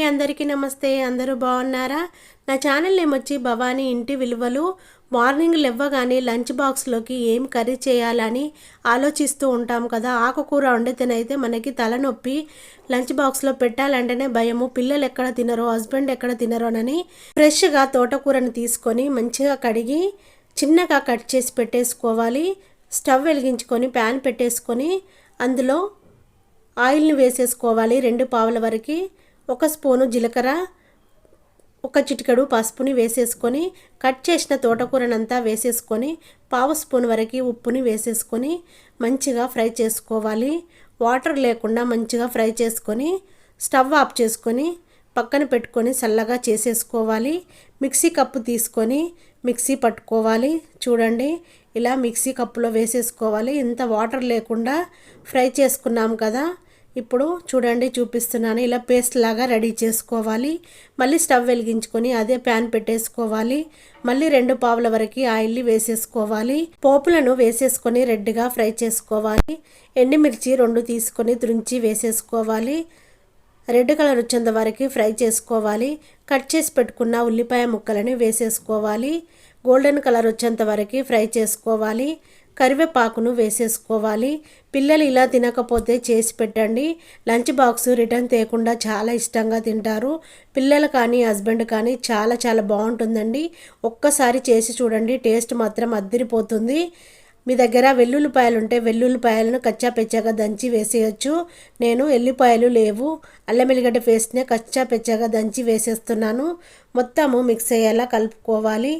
అందరికీ నమస్తే. అందరూ బాగున్నారా? నా ఛానల్ నేమ్ వచ్చి భవానీ ఇంటి విలువలు. మార్నింగ్ లేవగానే లంచ్ బాక్స్లోకి ఏం కర్రీ చేయాలని ఆలోచిస్తూ ఉంటాం కదా. ఆకుకూర వండితేనైతే మనకి తలనొప్పి, లంచ్ బాక్స్లో పెట్టాలంటేనే భయము. పిల్లలు ఎక్కడ తినరో, హస్బెండ్ ఎక్కడ తినరోనని ఫ్రెష్గా తోటకూరని తీసుకొని మంచిగా కడిగి చిన్నగా కట్ చేసి పెట్టేసుకోవాలి. స్టవ్ వెలిగించుకొని ప్యాన్ పెట్టేసుకొని అందులో ఆయిల్ని వేసేసుకోవాలి. 2 పావుల వరకు. 1 స్పూను జీలకర్ర, 1 చిటికెడు పసుపుని వేసేసుకొని కట్ చేసిన తోటకూరనంతా వేసేసుకొని 1/2 స్పూన్ వరకు ఉప్పుని వేసేసుకొని మంచిగా ఫ్రై చేసుకోవాలి. వాటర్ లేకుండా మంచిగా ఫ్రై చేసుకొని స్టవ్ ఆఫ్ చేసుకొని పక్కన పెట్టుకొని చల్లగా చేసేసుకోవాలి. మిక్సీ కప్పు తీసుకొని మిక్సీ పట్టుకోవాలి. చూడండి, ఇలా మిక్సీ కప్పులో వేసేసుకోవాలి. ఇంత వాటర్ లేకుండా ఫ్రై చేసుకున్నాం కదా. ఇప్పుడు చూడండి, చూపిస్తున్నాను. ఇలా పేస్ట్ లాగా రెడీ చేసుకోవాలి. మళ్ళీ స్టవ్ వెలిగించుకొని అదే ప్యాన్ పెట్టేసుకోవాలి. మళ్ళీ 2 పావుల వరకు ఆయిల్ని వేసేసుకోవాలి. పోపులను వేసేసుకొని రెడ్గా ఫ్రై చేసుకోవాలి. ఎండుమిర్చి 2 తీసుకొని తుంచి వేసేసుకోవాలి. రెడ్ కలర్ వచ్చేంత వరకు ఫ్రై చేసుకోవాలి. కట్ చేసి పెట్టుకున్న ఉల్లిపాయ ముక్కలని వేసేసుకోవాలి. గోల్డెన్ కలర్ వచ్చేంత వరకు ఫ్రై చేసుకోవాలి. కరివేపాకును వేసేసుకోవాలి. పిల్లలు ఇలా తినకపోతే చేసి పెట్టండి. లంచ్ బాక్స్ రిటర్న్ తేకుండా చాలా ఇష్టంగా తింటారు. పిల్లలు కానీ హస్బెండ్ కానీ చాలా చాలా బాగుంటుందండి. ఒక్కసారి చేసి చూడండి, టేస్ట్ మాత్రం అద్దిరిపోతుంది. మీ దగ్గర వెల్లుల్లిపాయలు ఉంటే వెల్లుల్లిపాయలను కచ్చా పెచ్చాగా దంచి వేసేయచ్చు. నేను ఎల్లిపాయలు లేవు, అల్లం వెల్లిగడ్డ పేస్ట్నే కచ్చా పెచ్చాగా దంచి వేసేస్తున్నాను. మొత్తము మిక్స్ అయ్యేలా కలుపుకోవాలి.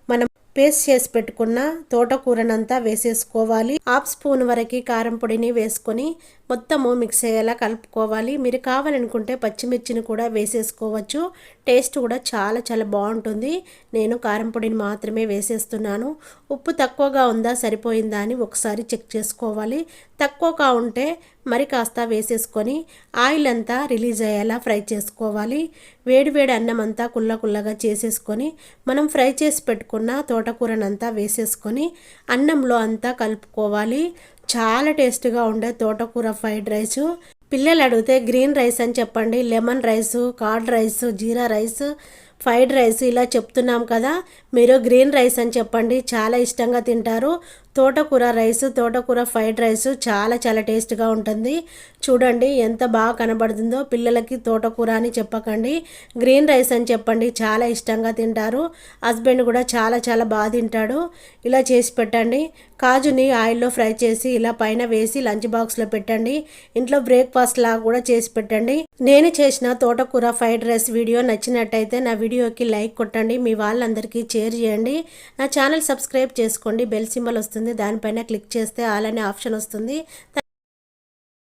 మనం పేస్ట్ చేసి పెట్టుకున్న తోటకూరనంతా వేసేసుకోవాలి. 1/2 స్పూన్ వరకు కారం పొడిని వేసుకొని మొత్తము మిక్స్ అయ్యేలా కలుపుకోవాలి. మీరు కావాలనుకుంటే పచ్చిమిర్చిని కూడా వేసేసుకోవచ్చు. టేస్ట్ కూడా చాలా చాలా బాగుంటుంది. నేను కారం పొడిని మాత్రమే వేసేస్తున్నాను. ఉప్పు తక్కువగా ఉందా సరిపోయిందా అని ఒకసారి చెక్ చేసుకోవాలి. తక్కువగా ఉంటే మరి కాస్త వేసేసుకొని ఆయిల్ అంతా రిలీజ్ అయ్యేలా ఫ్రై చేసుకోవాలి. వేడివేడి అన్నం అంతా కుల్లగా చేసేసుకొని మనం ఫ్రై చేసి పెట్టుకున్న తోటకూరనంతా వేసేసుకొని అన్నంలో అంతా కలుపుకోవాలి. చాలా టేస్ట్గా ఉండే తోటకూర ఫ్రైడ్ రైసు. పిల్లలు అడిగితే గ్రీన్ రైస్ అని చెప్పండి, లెమన్ రైసు, కర్డ్ రైసు, జీరా రైస్, ఫ్రైడ్ రైస్ ఇలా చెప్తున్నాం కదా. మీరు గ్రీన్ రైస్ అని చెప్పండి, చాలా ఇష్టంగా తింటారు. తోటకూర రైస్, తోటకూర ఫ్రైడ్ రైస్ చాలా చాలా టేస్ట్గా ఉంటుంది. చూడండి ఎంత బాగా కనబడుతుందో. పిల్లలకి తోటకూర అని చెప్పకండి, గ్రీన్ రైస్ అని చెప్పండి, చాలా ఇష్టంగా తింటారు. హస్బెండ్ కూడా చాలా చాలా బాగా తింటాడు. ఇలా చేసి పెట్టండి. కాజుని ఆయిల్లో ఫ్రై చేసి ఇలా పైన వేసి లంచ్ బాక్స్లో పెట్టండి. ఇంట్లో బ్రేక్ఫాస్ట్ లాగా కూడా చేసి పెట్టండి. నేను చేసిన తోటకూర ఫ్రైడ్ రైస్ వీడియో నచ్చినట్టయితే నా వీడియోకి లైక్ కొట్టండి. మీ వాళ్ళందరికీ షేర్ చేయండి. నా ఛానల్ సబ్స్క్రైబ్ చేసుకోండి. బెల్ సింబల్ వస్తుంది, దానిపైన క్లిక్ చేస్తే ఆల్ అనే ఆప్షన్ వస్తుంది.